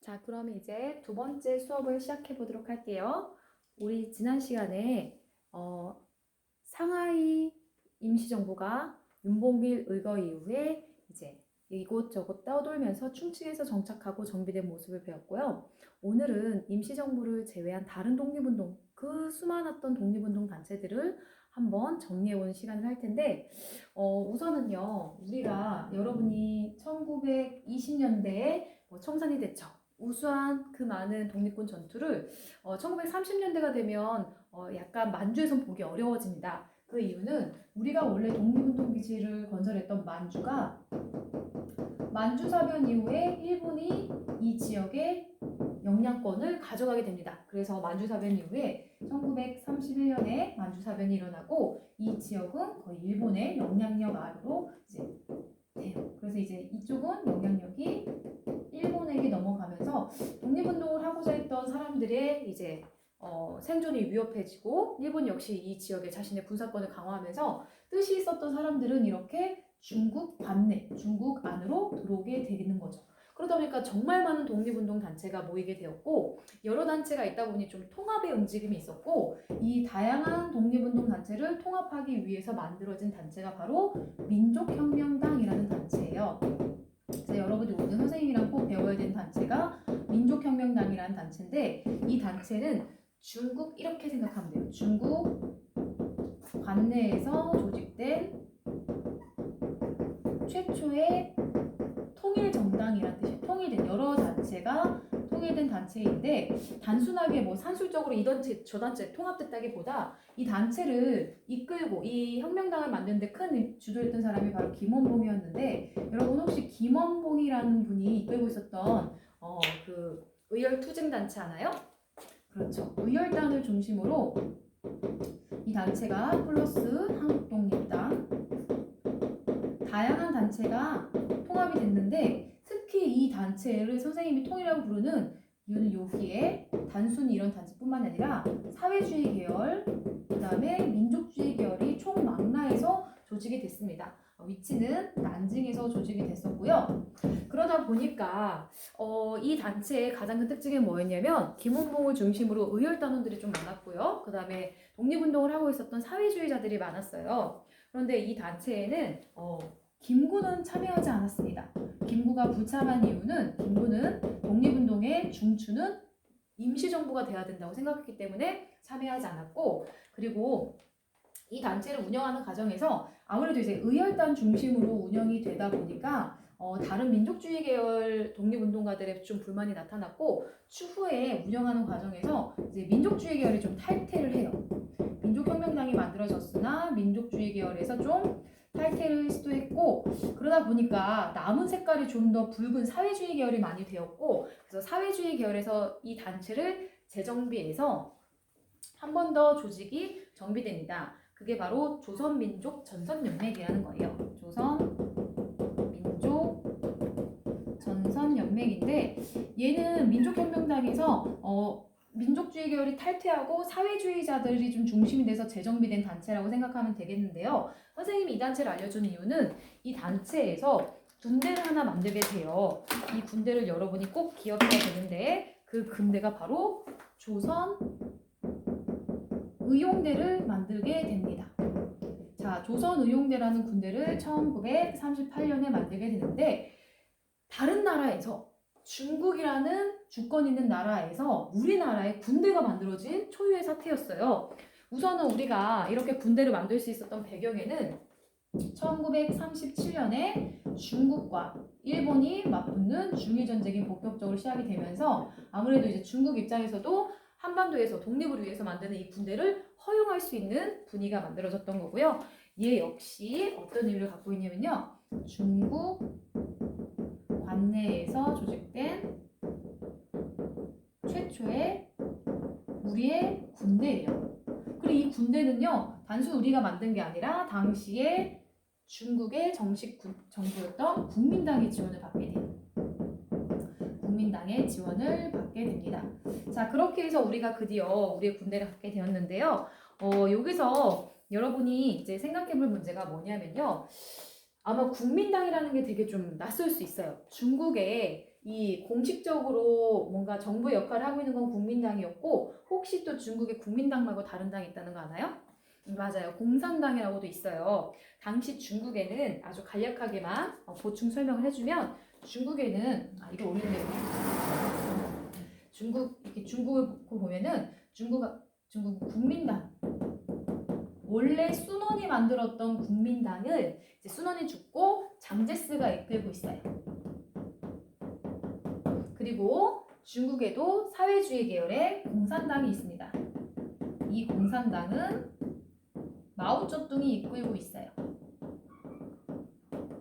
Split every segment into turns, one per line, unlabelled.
자, 그럼 이제 두 번째 수업을 시작해 보도록 할게요. 우리 지난 시간에 상하이 임시정부가 윤봉길 의거 이후에 이제 이곳저곳 떠돌면서 충칭에서 정착하고 정비된 모습을 배웠고요. 오늘은 임시정부를 제외한 다른 독립운동, 그 수많았던 독립운동 단체들을 한번 정리해보는 시간을 할 텐데 우선은요, 우리가 여러분이 1920년대에 청산리 대첩, 우수한 그 많은 독립군 전투를 1930년대가 되면 약간 만주에선 보기 어려워집니다. 그 이유는 우리가 원래 독립운동 기지를 건설했던 만주가 만주사변 이후에 일본이 이 지역의 영향권을 가져가게 됩니다. 그래서 만주사변 이후에 1931년에 만주사변이 일어나고 이 지역은 거의 일본의 영향력 아래로 이제 돼요. 그래서 이제 이쪽은 영향력이 일본에게 넘어가면서 독립운동을 하고자 했던 사람들의 이제 생존이 위협해지고 일본 역시 이 지역에 자신의 군사권을 강화하면서 뜻이 있었던 사람들은 이렇게 중국 반내, 중국 안으로 들어오게 되는 거죠. 그러다 보니까 정말 많은 독립운동 단체가 모이게 되었고 여러 단체가 있다 보니 좀 통합의 움직임이 있었고 이 다양한 독립운동 단체를 통합하기 위해서 만들어진 단체가 바로 민족혁명당이라는 단체예요. 그래서 여러분들 오늘 선생님이랑 꼭 배워야 되는 단체가 민족혁명당이라는 단체인데 이 단체는 중국 이렇게 생각하면 돼요. 중국 관내에서 조직된 최초의 통일정당이라는 뜻이에요. 통일된 여러 단체가 통일된 단체인데 단순하게 뭐 산술적으로 이 단체 저 단체 통합됐다기보다 이 단체를 이끌고 이 혁명당을 만드는데 큰 주도했던 사람이 바로 김원봉이었는데 여러분 혹시 김원봉이라는 분이 이끌고 있었던 그 의열투쟁 단체 아나요? 그렇죠. 의열단을 중심으로 이 단체가 플러스 한국독립당 다양한 단체가 통합이 됐는데 특히 이 단체를 선생님이 통이라고 부르는 이유는 여기에 단순히 이런 단체뿐만 아니라 사회주의 계열, 그 다음에 민족주의 계열이 총망라해서 조직이 됐습니다. 위치는 난징에서 조직이 됐었고요. 그러다 보니까 이 단체의 가장 큰 특징이 뭐였냐면 김원봉을 중심으로 의열단원들이 좀 많았고요. 그 다음에 독립운동을 하고 있었던 사회주의자들이 많았어요. 그런데 이 단체에는 김구는 참여하지 않았습니다. 김구가 불참한 이유는 김구는 독립운동의 중추는 임시정부가 돼야 된다고 생각했기 때문에 참여하지 않았고 그리고 이 단체를 운영하는 과정에서 아무래도 이제 의열단 중심으로 운영이 되다 보니까 다른 민족주의 계열 독립운동가들의 좀 불만이 나타났고 추후에 운영하는 과정에서 이제 민족주의 계열이 좀 탈퇴를 해요. 민족혁명당이 만들어졌으나 민족주의 계열에서 좀 탈퇴를 시도했고 그러다 보니까 남은 색깔이 좀 더 붉은 사회주의 계열이 많이 되었고 그래서 사회주의 계열에서 이 단체를 재정비해서 한 번 더 조직이 정비됩니다. 그게 바로 조선민족 전선연맹이라는 거예요. 조선민족 전선연맹인데 얘는 민족혁명당에서 민족주의 계열이 탈퇴하고 사회주의자들이 좀 중심이 돼서 재정비된 단체라고 생각하면 되겠는데요. 선생님이 이 단체를 알려준 이유는 이 단체에서 군대를 하나 만들게 돼요. 이 군대를 여러분이 꼭 기억해야 되는데 그 군대가 바로 조선 의용대를 만들게 됩니다. 자, 조선 의용대라는 군대를 1938년에 만들게 되는데 다른 나라에서 중국이라는 주권 있는 나라에서 우리나라에 군대가 만들어진 초유의 사태였어요. 우선은 우리가 이렇게 군대를 만들 수 있었던 배경에는 1937년에 중국과 일본이 맞붙는 중일전쟁이 본격적으로 시작이 되면서 아무래도 이제 중국 입장에서도 한반도에서 독립을 위해서 만드는 이 군대를 허용할 수 있는 분위기가 만들어졌던 거고요. 얘 역시 어떤 의미를 갖고 있냐면요. 중국 관내에서 조직된 최초의 우리의 군대예요. 그리고 이 군대는요, 단순 우리가 만든 게 아니라 당시에 중국의 정식 정부였던 국민당의 지원을 받게 돼요. 국민당의 지원을 받게 됩니다. 자, 그렇게 해서 우리가 드디어 우리의 군대를 갖게 되었는데요. 여기서 여러분이 이제 생각해볼 문제가 뭐냐면요. 아마 국민당이라는 게 되게 좀 낯설 수 있어요. 중국에 이 공식적으로 뭔가 정부 역할을 하고 있는 건 국민당이었고 혹시 또 중국에 국민당 말고 다른 당이 있다는 거 아나요? 맞아요. 공산당이라고도 있어요. 당시 중국에는 아주 간략하게만 보충 설명을 해주면 중국에는 이거 올리네요. 중국을 보면은 중국 국민당 원래 순원이 만들었던 국민당을 이제 순원이 죽고 장제스가 이끌고 있어요. 그리고 중국에도 사회주의 계열의 공산당이 있습니다. 이 공산당은 마오쩌둥이 이끌고 있어요.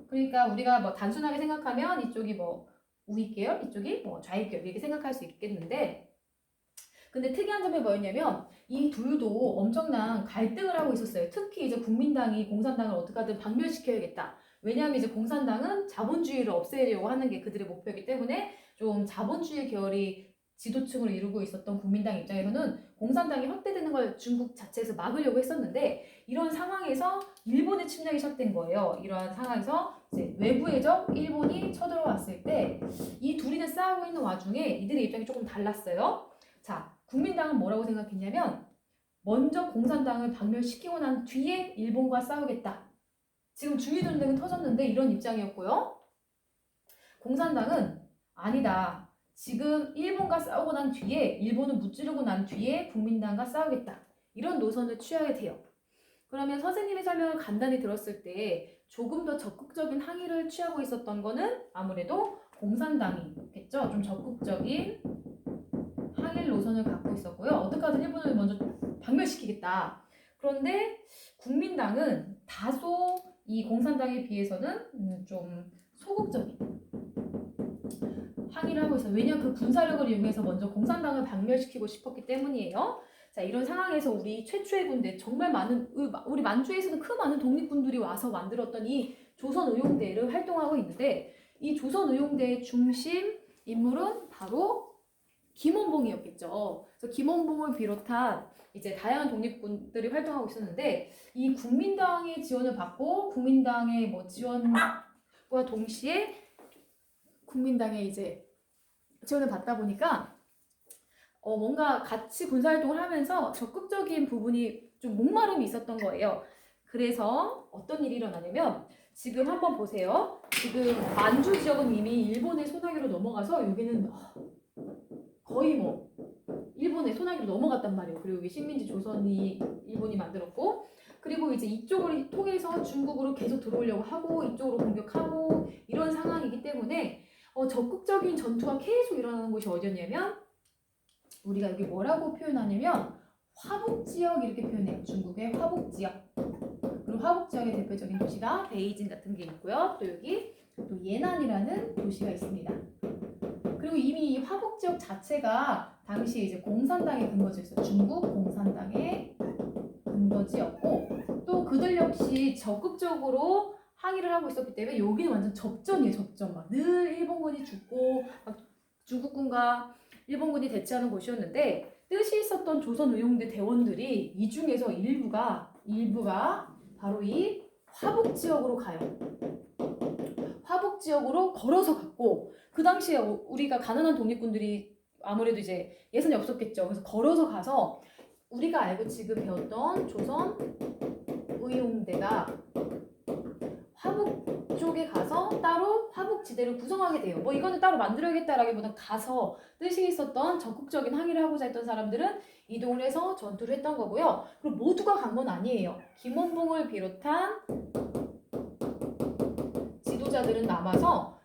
그러니까 우리가 뭐 단순하게 생각하면 이쪽이 뭐 우익 계열, 이쪽이 뭐 좌익 계열 이렇게 생각할 수 있겠는데, 근데 특이한 점이 뭐였냐면 이 둘도 엄청난 갈등을 하고 있었어요. 특히 이제 국민당이 공산당을 어떻게든 박멸시켜야겠다. 왜냐하면 이제 공산당은 자본주의를 없애려고 하는 게 그들의 목표이기 때문에 좀 자본주의 계열이 지도층으로 이루고 있었던 국민당 입장에서는 공산당이 확대되는 걸 중국 자체에서 막으려고 했었는데, 이런 상황에서 일본의 침략이 시작된 거예요. 이러한 상황에서 이제 외부의 적 일본이 쳐들어왔을 때 이 둘이는 싸우고 있는 와중에 이들의 입장이 조금 달랐어요. 자, 국민당은 뭐라고 생각했냐면 먼저 공산당을 박멸시키고 난 뒤에 일본과 싸우겠다. 지금 중위전쟁은 터졌는데 이런 입장이었고요. 공산당은 아니다. 지금 일본과 싸우고 난 뒤에 일본을 무찌르고 난 뒤에 국민당과 싸우겠다. 이런 노선을 취하게 돼요. 그러면 선생님의 설명을 간단히 들었을 때 조금 더 적극적인 항의를 취하고 있었던 거는 아무래도 공산당이겠죠. 좀 적극적인 항일 노선을 갖고 있었고요. 어떻게든 일본을 먼저 박멸시키겠다. 그런데 국민당은 다소 이 공산당에 비해서는 좀 소극적인 항의를 하고 있어요. 왜냐하면 그 군사력을 이용해서 먼저 공산당을 박멸시키고 싶었기 때문이에요. 자, 이런 상황에서 우리 최초의 군대, 정말 많은 우리 만주에서는 그 많은 독립군들이 와서 만들었던 이 조선의용대를 활동하고 있는데, 이 조선의용대의 중심 인물은 바로 김원봉이었겠죠. 그래서 김원봉을 비롯한 이제 다양한 독립군들이 활동하고 있었는데, 이 국민당의 지원을 받고 국민당의 뭐 지원과 동시에 국민당의 이제 지원을 받다 보니까 뭔가 같이 군사활동을 하면서 적극적인 부분이 좀 목마름이 있었던 거예요. 그래서 어떤 일이 일어나냐면 지금 한번 보세요. 지금 만주 지역은 이미 일본의 손아귀로 넘어가서 여기는 거의 뭐 일본의 손아귀로 넘어갔단 말이에요. 그리고 여기 식민지 조선이 일본이 만들었고, 그리고 이제 이쪽을 통해서 중국으로 계속 들어오려고 하고 이쪽으로 공격하고 이런 상황이기 때문에 적극적인 전투가 계속 일어나는 곳이 어디였냐면, 우리가 여기 뭐라고 표현하냐면 화북지역 이렇게 표현해요. 중국의 화북지역. 그리고 화북지역의 대표적인 도시가 베이징 같은 게 있고요. 또 여기 또 예난이라는 도시가 있습니다. 그리고 이미 이 화북지역 자체가 당시 이제 공산당의 근거지였어요. 중국 공산당의 근거지였고, 또 그들 역시 적극적으로 항의를 하고 있었기 때문에 여기는 완전 접전이에요. 접전. 막 늘 일본군이 죽고 막 중국군과 일본군이 대치하는 곳이었는데, 뜻이 있었던 조선의용대 대원들이 이 중에서 일부가 바로 이 화북지역으로 가요. 화북지역으로 걸어서 갔고, 그 당시에 우리가 가난한 독립군들이 아무래도 이제 예산이 없었겠죠. 그래서 걸어서 가서 우리가 알고 지금 배웠던 조선의용대가 화북 쪽에 가서 따로 화북지대를 구성하게 돼요. 뭐 이거는 따로 만들어야겠다라기보다 가서 뜻이 있었던 적극적인 항의를 하고자 했던 사람들은 이동을 해서 전투를 했던 거고요. 그리고 모두가 간 건 아니에요. 김원봉을 비롯한 지도자들은 남아서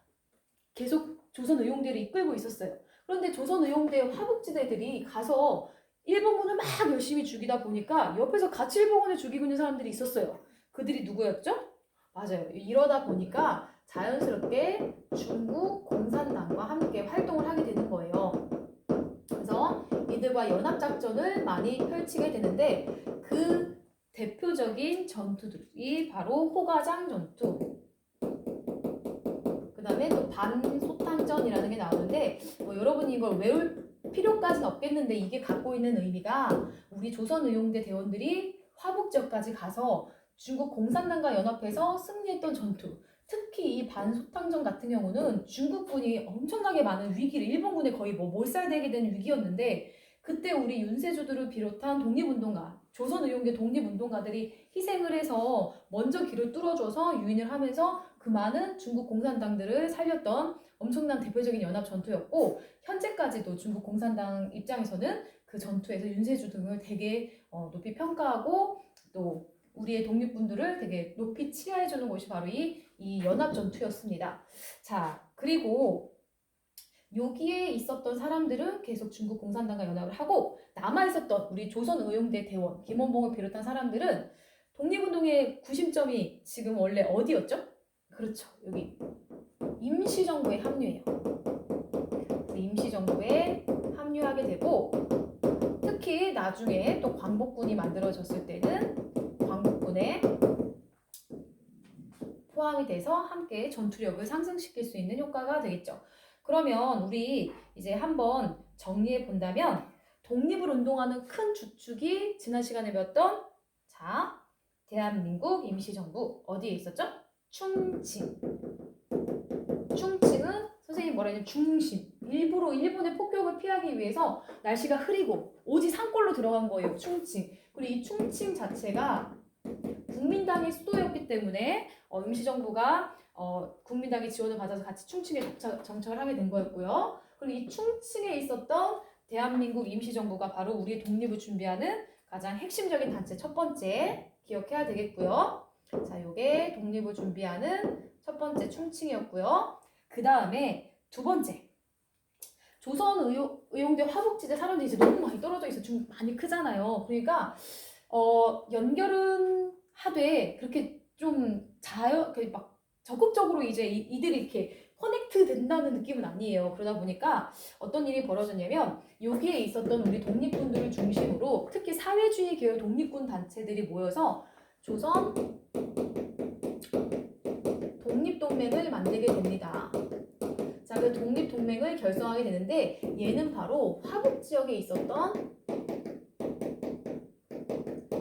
계속 조선의용대를 이끌고 있었어요. 그런데 조선의용대 화북지대들이 가서 일본군을 막 열심히 죽이다 보니까 옆에서 같이 일본군을 죽이고 있는 사람들이 있었어요. 그들이 누구였죠? 맞아요. 이러다 보니까 자연스럽게 중국 공산당과 함께 활동을 하게 되는 거예요. 그래서 이들과 연합작전을 많이 펼치게 되는데, 그 대표적인 전투들이 바로 호가장 전투, 그 다음에 또 반소탕전이라는 게 나오는데, 뭐 여러분이 이걸 외울 필요까지는 없겠는데 이게 갖고 있는 의미가 우리 조선의용대 대원들이 화북지역까지 가서 중국 공산당과 연합해서 승리했던 전투, 특히 이 반소탕전 같은 경우는 중국군이 엄청나게 많은 위기를 일본군에 거의 뭐 몰살되게 된 위기였는데 그때 우리 윤세주들을 비롯한 독립운동가, 조선의용대 독립운동가들이 희생을 해서 먼저 길을 뚫어줘서 유인을 하면서 그 많은 중국 공산당들을 살렸던 엄청난 대표적인 연합 전투였고 현재까지도 중국 공산당 입장에서는 그 전투에서 윤세주 등을 되게 높이 평가하고 또 우리의 독립군들을 되게 높이 치하해주는 곳이 바로 이 연합 전투였습니다. 자, 그리고 여기에 있었던 사람들은 계속 중국 공산당과 연합을 하고 남아있었던 우리 조선의용대 대원 김원봉을 비롯한 사람들은 독립운동의 구심점이 지금 원래 어디였죠? 그렇죠. 여기 임시정부에 합류해요. 임시정부에 합류하게 되고 특히 나중에 또 광복군이 만들어졌을 때는 광복군에 포함이 돼서 함께 전투력을 상승시킬 수 있는 효과가 되겠죠. 그러면 우리 이제 한번 정리해 본다면 독립을 운동하는 큰 주축이 지난 시간에 배웠던 자, 대한민국 임시정부 어디에 있었죠? 충칭. 충칭은 선생님 뭐라 했냐면 중심. 일부러 일본의 폭격을 피하기 위해서 날씨가 흐리고 오지 산골로 들어간 거예요. 충칭. 그리고 이 충칭 자체가 국민당의 수도였기 때문에 임시정부가 국민당의 지원을 받아서 같이 충칭에 정착을 하게 된 거였고요. 그리고 이 충칭에 있었던 대한민국 임시정부가 바로 우리의 독립을 준비하는 가장 핵심적인 단체 첫 번째 기억해야 되겠고요. 자, 요게 독립을 준비하는 첫 번째 충칭이었고요. 그 다음에 두 번째 조선의용대 화북지대 사람들이 이제 너무 많이 떨어져 있어. 좀 많이 크잖아요. 그러니까 연결은 하되 그렇게 좀 막 적극적으로 이제 이들이 이렇게 커넥트 된다는 느낌은 아니에요. 그러다 보니까 어떤 일이 벌어졌냐면 여기에 있었던 우리 독립군들을 중심으로 특히 사회주의 계열 독립군 단체들이 모여서 조선 독립동맹을 만들게 됩니다. 자, 그 독립동맹을 결성하게 되는데 얘는 바로 화북지역에 있었던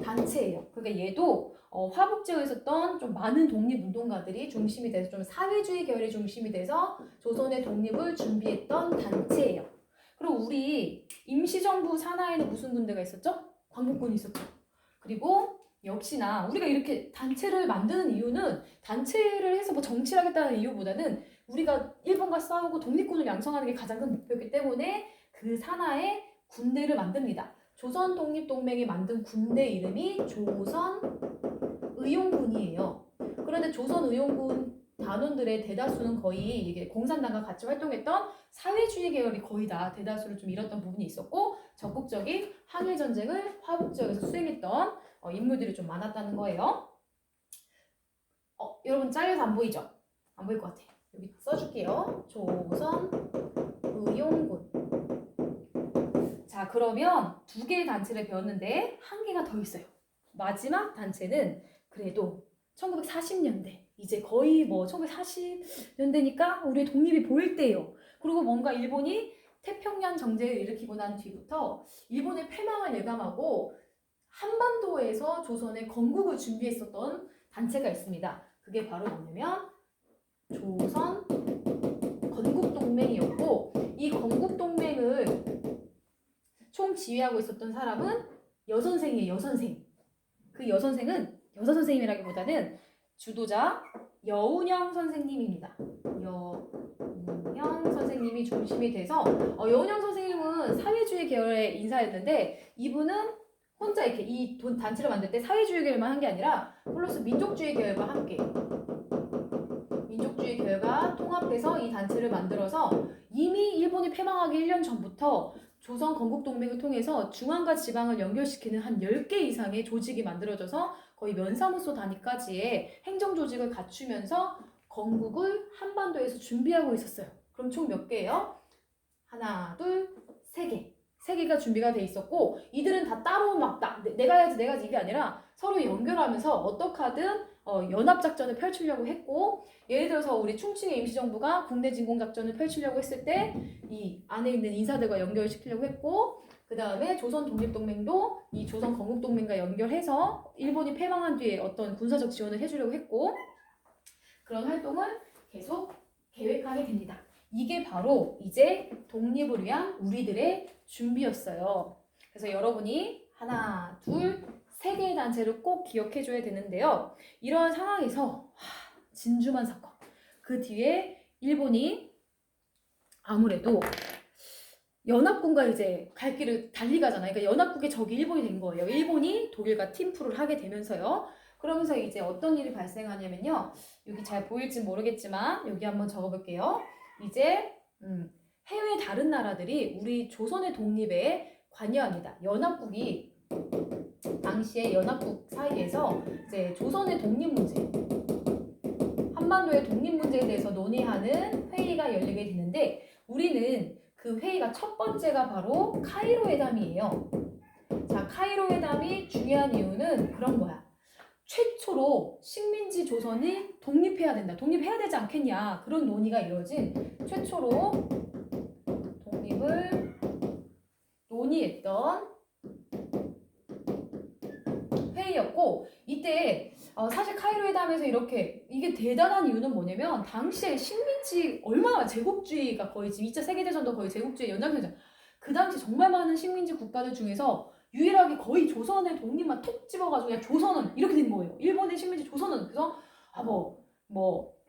단체예요. 그러니까 얘도 화북지역에 있었던 좀 많은 독립운동가들이 중심이 돼서 좀 사회주의 계열의 중심이 돼서 조선의 독립을 준비했던 단체예요. 그리고 우리 임시정부 산하에는 무슨 군대가 있었죠? 광복군이 있었죠. 그리고 역시나 우리가 이렇게 단체를 만드는 이유는 단체를 해서 뭐 정치를 하겠다는 이유보다는 우리가 일본과 싸우고 독립군을 양성하는 게 가장 큰 목표이기 때문에 그 산하에 군대를 만듭니다. 조선 독립동맹이 만든 군대 이름이 조선의용군이에요. 그런데 조선의용군 단원들의 대다수는 거의 이게 공산당과 같이 활동했던 사회주의 계열이 거의 다 대다수를 좀 잃었던 부분이 있었고 적극적인 항일전쟁을 화북지역에서 수행했던 인물들이 좀 많았다는 거예요. 여러분 잘려서 안 보이죠? 안 보일 것 같아요. 여기 써줄게요. 조선의용군. 자, 그러면 두 개의 단체를 배웠는데 한 개가 더 있어요. 마지막 단체는 그래도 1940년대 이제 거의 뭐 1940년대니까 우리의 독립이 보일 때예요. 그리고 뭔가 일본이 태평양 정쟁을 일으키고 난 뒤부터 일본의 패망을 예감하고 한반도에서 조선의 건국을 준비했었던 단체가 있습니다. 그게 바로 뭐냐면 조선 건국동맹이었고 이 건국동맹을 총 지휘하고 있었던 사람은 여선생이에요. 여선생. 그 여선생은 여자 선생님이라기보다는 주도자 여운형 선생님입니다. 여운형 선생님이 중심이 돼서 여운형 선생님은 사회주의 계열의 인사였는데 이분은 혼자 이렇게 이 단체를 만들 때 사회주의 계열만 한 게 아니라 플러스 민족주의 계열과 함께 민족주의 계열과 통합해서 이 단체를 만들어서 이미 일본이 패망하기 1년 전부터 조선 건국동맹을 통해서 중앙과 지방을 연결시키는 한 10개 이상의 조직이 만들어져서 거의 면사무소 단위까지의 행정조직을 갖추면서 건국을 한반도에서 준비하고 있었어요. 그럼 총 몇 개예요? 하나, 둘, 세 개. 세 개가 준비가 돼 있었고 이들은 다 따로 막 내가 해야지 이게 아니라 서로 연결하면서 어떻게 하든 연합작전을 펼치려고 했고 예를 들어서 우리 충칭의 임시정부가 국내 진공작전을 펼치려고 했을 때 이 안에 있는 인사들과 연결시키려고 했고 그 다음에 조선 독립동맹도 이 조선 건국동맹과 연결해서 일본이 패망한 뒤에 어떤 군사적 지원을 해주려고 했고 그런 활동을 계속 계획하게 됩니다. 이게 바로 이제 독립을 위한 우리들의 준비였어요. 그래서 여러분이 하나, 둘, 세 개의 단체를 꼭 기억해 줘야 되는데요. 이러한 상황에서 진주만 사건, 그 뒤에 일본이 아무래도 연합군과 이제 갈 길을 달리 가잖아요. 그러니까 연합국의 적이 일본이 된 거예요. 일본이 독일과 팀플을 하게 되면서요. 그러면서 이제 어떤 일이 발생하냐면요. 여기 잘 보일지 모르겠지만 여기 한번 적어볼게요. 이제 해외 다른 나라들이 우리 조선의 독립에 관여합니다. 연합국이 당시에 연합국 사이에서 이제 조선의 독립 문제, 한반도의 독립 문제에 대해서 논의하는 회의가 열리게 되는데 우리는 그 회의가 첫 번째가 바로 카이로 회담이에요. 자, 카이로 회담이 중요한 이유는 그런 거야. 최초로 식민지 조선이 독립해야 된다. 독립해야 되지 않겠냐. 그런 논의가 이루어진 최초로 독립을 논의했던 회의였고 이때 사실 카이로 회담에서 이게 대단한 이유는 뭐냐면 당시에 식민지 얼마나 제국주의가 거의 지금 2차 세계대전도 거의 제국주의 연장선이잖아. 그 당시 정말 많은 식민지 국가들 중에서 유일하게 거의 조선의 독립만 톡 집어가지고 그냥 조선은 이렇게 된 거예요. 일본의 식민지 조선은. 그래서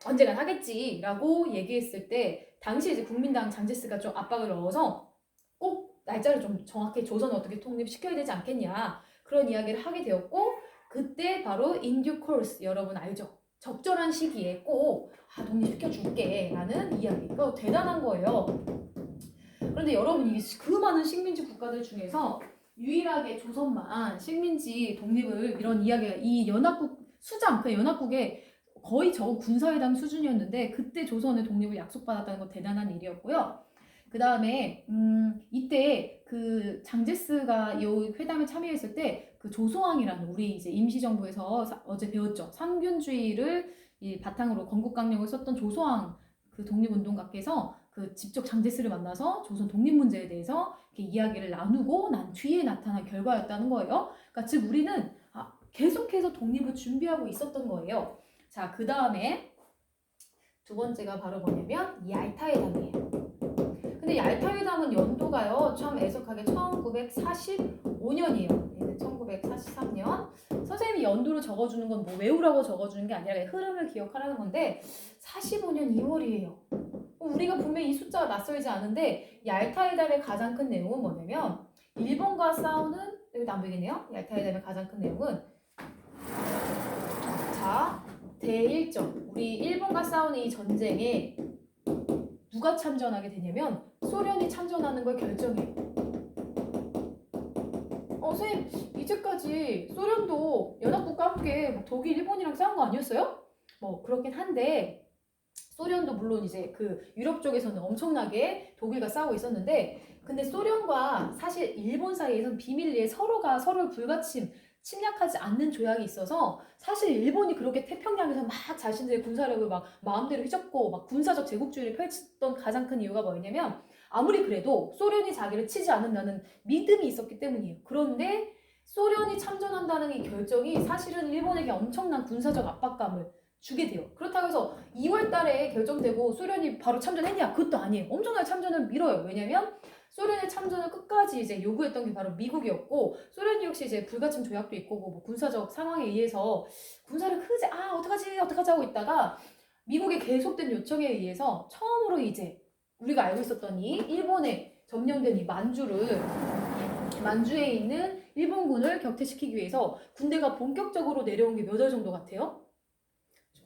언젠간 하겠지라고 얘기했을 때 당시 이제 국민당 장제스가 좀 압박을 넣어서 꼭 날짜를 좀 정확히 조선을 어떻게 독립시켜야 되지 않겠냐 그런 이야기를 하게 되었고 그때 바로 in due course 여러분 알죠? 적절한 시기에 꼭 독립시켜줄게 라는 이야기가 대단한 거예요. 그런데 여러분 이게 그 많은 식민지 국가들 중에서 유일하게 조선만 식민지 독립을 이런 이야기가 이 연합국 수장 그 연합국의 거의 저 군사회담 수준이었는데 그때 조선의 독립을 약속받았다는 건 대단한 일이었고요. 그 다음에 이때 그 장제스가 이 회담에 참여했을 때 그 조소왕이라는 우리 이제 임시정부에서 어제 배웠죠. 상균주의를 이 바탕으로 건국강령을 썼던 조소왕 그 독립운동가께서 그 직접 장제스를 만나서 조선 독립 문제에 대해서 이렇게 이야기를 나누고 난 뒤에 나타난 결과였다는 거예요. 그러니까 즉 우리는 계속해서 독립을 준비하고 있었던 거예요. 자, 그 다음에 두 번째가 바로 뭐냐면 얄타회담이에요. 근데 얄타회담은 연도가요 참 애석하게 1945년이에요. 1943년. 선생님이 연도를 적어주는 건 뭐 외우라고 적어주는 게 아니라 흐름을 기억하라는 건데 45년 2월이에요. 우리가 분명히 이 숫자가 낯설지 않은데 얄타회담의 가장 큰 내용은 뭐냐면 일본과 싸우는 여기도 안 보이겠네요. 얄타회담의 가장 큰 내용은 자 대일정 우리 일본과 싸우는 이 전쟁에 누가 참전하게 되냐면 소련이 참전하는 걸 결정해요. 선생님 이제까지 소련도 연합국과 함께 독일, 일본이랑 싸운 거 아니었어요? 그렇긴 한데 소련도 물론 이제 그 유럽 쪽에서는 엄청나게 독일과 싸우고 있었는데 근데 소련과 사실 일본 사이에서는 비밀리에 서로가 서로를 불가침 침략하지 않는 조약이 있어서 사실 일본이 그렇게 태평양에서 막 자신들의 군사력을 막 마음대로 휘젓고 막 군사적 제국주의를 펼쳤던 가장 큰 이유가 뭐냐면 아무리 그래도 소련이 자기를 치지 않는다는 믿음이 있었기 때문이에요. 그런데 소련이 참전한다는 이 결정이 사실은 일본에게 엄청난 군사적 압박감을 주게 돼요. 그렇다고 해서 2월 달에 결정되고 소련이 바로 참전했냐? 그것도 아니에요. 엄청나게 참전을 밀어요. 왜냐면 소련의 참전을 끝까지 이제 요구했던 게 바로 미국이었고 소련이 역시 이제 불가침 조약도 있고 뭐 군사적 상황에 의해서 군사를 크지 어떡하지 하고 있다가 미국의 계속된 요청에 의해서 처음으로 이제 우리가 알고 있었던 이 일본에 점령된 이 만주에 있는 일본군을 격퇴시키기 위해서 군대가 본격적으로 내려온 게 몇 월 정도 같아요?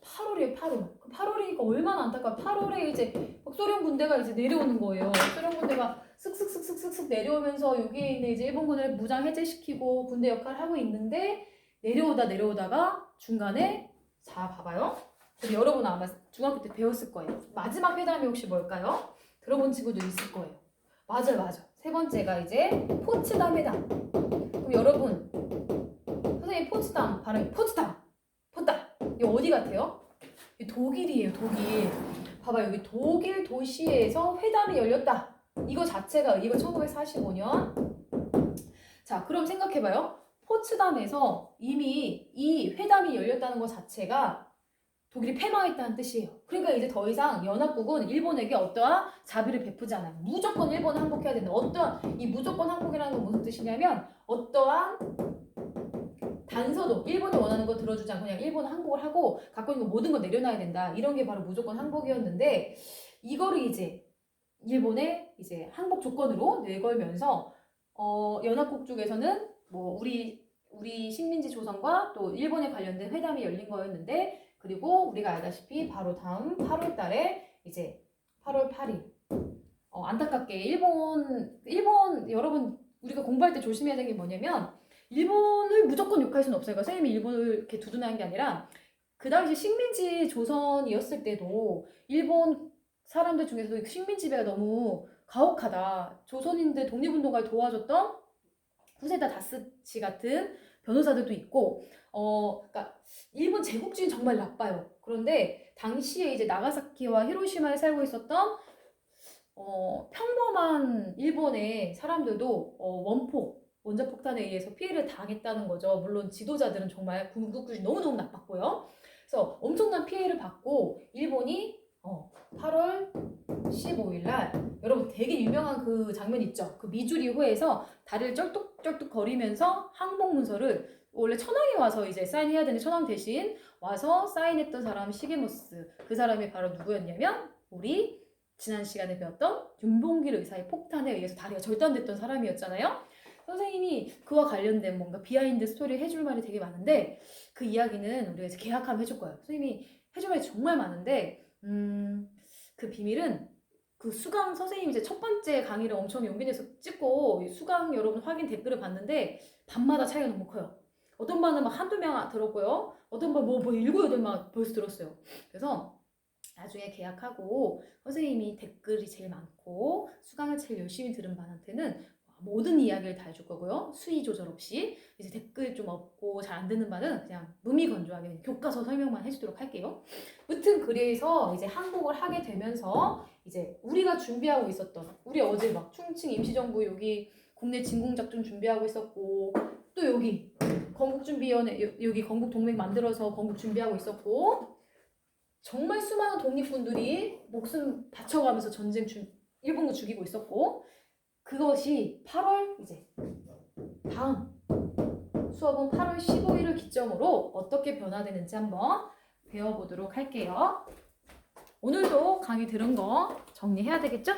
8월이에요, 8월. 8월이니까 얼마나 안타까워. 8월에 이제 소련 군대가 이제 내려오는 거예요. 소련 군대가 슥슥슥슥슥 내려오면서 여기에 있는 이제 일본군을 무장 해제시키고 군대 역할을 하고 있는데 내려오다가 중간에 자 봐봐요. 여러분 아마 중학교 때 배웠을 거예요. 마지막 회담이 혹시 뭘까요? 들어본 친구도 있을 거예요. 맞아. 세 번째가 이제 포츠담 회담. 그럼 여러분 선생님 포츠담 발음이 포츠담. 이거 어디 같아요? 독일이에요. 독일. 봐봐 여기 독일 도시에서 회담이 열렸다. 이거 1945년. 자 그럼 생각해봐요. 포츠담에서 이미 이 회담이 열렸다는 것 자체가 독일이 패망했다는 뜻이에요. 그러니까 이제 더 이상 연합국은 일본에게 어떠한 자비를 베푸지 않아요. 무조건 일본을 항복해야 된다. 어떠한 이 무조건 항복이라는 건 무슨 뜻이냐면 어떠한 단서도 일본이 원하는 거 들어주지 않고 그냥 일본 항복을 하고 갖고 있는 모든 거 내려놔야 된다. 이런 게 바로 무조건 항복이었는데 이거를 이제 일본의 이제 항복 조건으로 내걸면서 연합국 쪽에서는 뭐 우리 식민지 조선과 또 일본에 관련된 회담이 열린 거였는데 그리고 우리가 알다시피 바로 다음 8월 달에 이제 8월 8일 안타깝게 일본 여러분 우리가 공부할 때 조심해야 되는 게 뭐냐면 일본을 무조건 욕할 수는 없어요. 그러니까 선생님이 일본을 이렇게 두둔하는 게 아니라 그 당시 식민지 조선이었을 때도 일본 사람들 중에서도 식민지배가 너무 가혹하다. 조선인들 독립운동가를 도와줬던 후세다 다스치 같은 변호사들도 있고, 그러니까 일본 제국주의 정말 나빠요. 그런데 당시에 이제 나가사키와 히로시마에 살고 있었던 평범한 일본의 사람들도 원자폭탄에 의해서 피해를 당했다는 거죠. 물론 지도자들은 정말 군국주의 너무너무 나빴고요. 그래서 엄청난 피해를 받고 일본이 8월 15일 날 여러분 되게 유명한 그 장면 있죠. 그 미주리호에서 다리를 쩔뚝쩔뚝 거리면서 항복 문서를 원래 천황이 와서 이제 사인해야 되는데 천황 대신 와서 사인했던 사람 시게모스 그 사람이 바로 누구였냐면 우리 지난 시간에 배웠던 윤봉길 의사의 폭탄에 의해서 다리가 절단됐던 사람이었잖아요. 선생님이 그와 관련된 뭔가 비하인드 스토리 해줄 말이 되게 많은데 그 이야기는 우리가 이제 계약하면 해줄 거예요. 선생님이 해줄 말이 정말 많은데 그 비밀은 그 수강 선생님이 이제 첫 번째 강의를 엄청 용기 내서 찍고 수강 여러분 확인 댓글을 봤는데 반마다 차이가 너무 커요. 어떤 반은 막 한두 명 들었고요. 어떤 반 뭐 7, 8명 벌써 들었어요. 그래서 나중에 계약하고 선생님이 댓글이 제일 많고 수강을 제일 열심히 들은 반한테는 모든 이야기를 다 해줄 거고요. 수위 조절 없이 이제 댓글 좀 없고 잘 안 듣는 반은 그냥 무미건조하게 교과서 설명만 해주도록 할게요. 무튼 그래서 이제 항복을 하게 되면서 이제 우리가 준비하고 있었던 우리 어제 막 충칭 임시정부 여기 국내 진공작전 준비하고 있었고 또 여기 건국준비위원회 여기 건국동맹 만들어서 건국 준비하고 있었고 정말 수많은 독립군들이 목숨 바쳐가면서 일본군 죽이고 있었고 그것이 8월 이제 다음 수업은 8월 15일을 기점으로 어떻게 변화되는지 한번 배워보도록 할게요. 오늘도 강의 들은 거 정리해야 되겠죠?